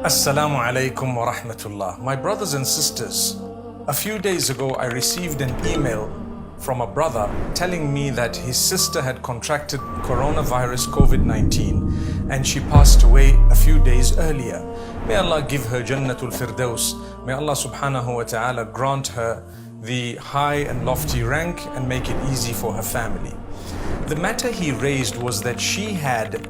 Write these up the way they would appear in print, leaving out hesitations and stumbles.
Assalamu alaikum wa rahmatullah. My brothers and sisters, a few days ago I received an email from a brother telling me that his sister had contracted coronavirus COVID-19 and she passed away a few days earlier. May Allah give her Jannatul Firdaus. May Allah subhanahu wa ta'ala grant her the high and lofty rank and make it easy for her family. The matter he raised was that she had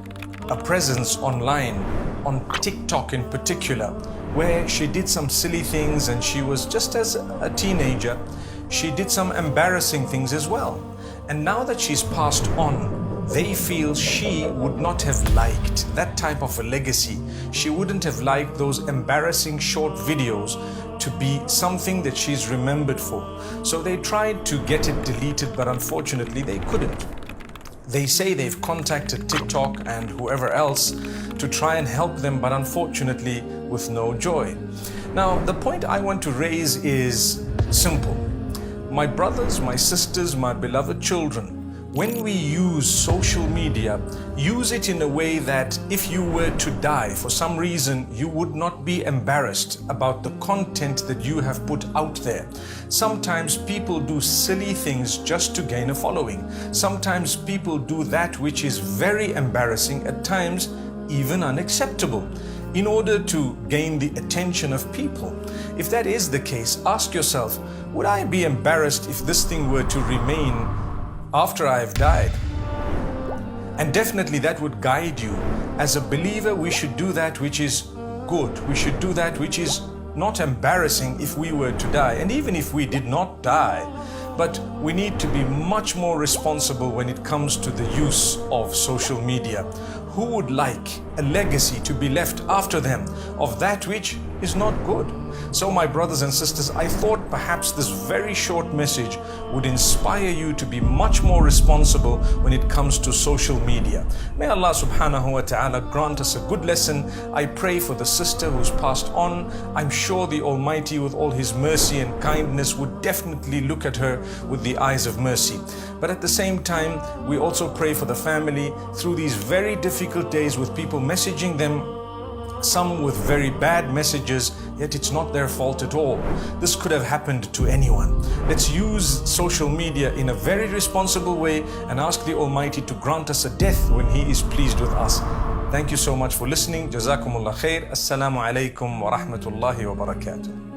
a presence online, on TikTok in particular, where she did some silly things, and she was just as a teenager, she did some embarrassing things as well. And now that she's passed on, they feel she would not have liked that type of a legacy. She wouldn't have liked those embarrassing short videos to be something that she's remembered for. So they tried to get it deleted, but unfortunately they couldn't. They say they've contacted TikTok and whoever else to try and help them, but unfortunately with no joy. Now, the point I want to raise is simple. My brothers, my sisters, my beloved children, when we use social media, use it in a way that if you were to die for some reason, you would not be embarrassed about the content that you have put out there. Sometimes people do silly things just to gain a following. Sometimes people do that which is very embarrassing, at times even unacceptable, in order to gain the attention of people. If that is the case, ask yourself, would I be embarrassed if this thing were to remain after I have died? And definitely that would guide you. As a believer, we should do that which is good. We should do that which is not embarrassing if we were to die. And even if we did not die, but we need to be much more responsible when it comes to the use of social media. Who would like a legacy to be left after them of that which is not good? So my brothers and sisters, I thought perhaps this very short message would inspire you to be much more responsible when it comes to social media. May Allah subhanahu wa ta'ala grant us a good lesson. I pray for the sister who's passed on. I'm sure the Almighty with all His mercy and kindness would definitely look at her with the eyes of mercy. But at the same time, we also pray for the family through these very difficult days with people messaging them, some with very bad messages, yet it's not their fault at all. This could have happened to anyone. Let's use social media in a very responsible way and ask the Almighty to grant us a death when He is pleased with us. Thank you so much for listening. Jazakumullah khair. Assalamu alaikum wa rahmatullahi wa barakatuh.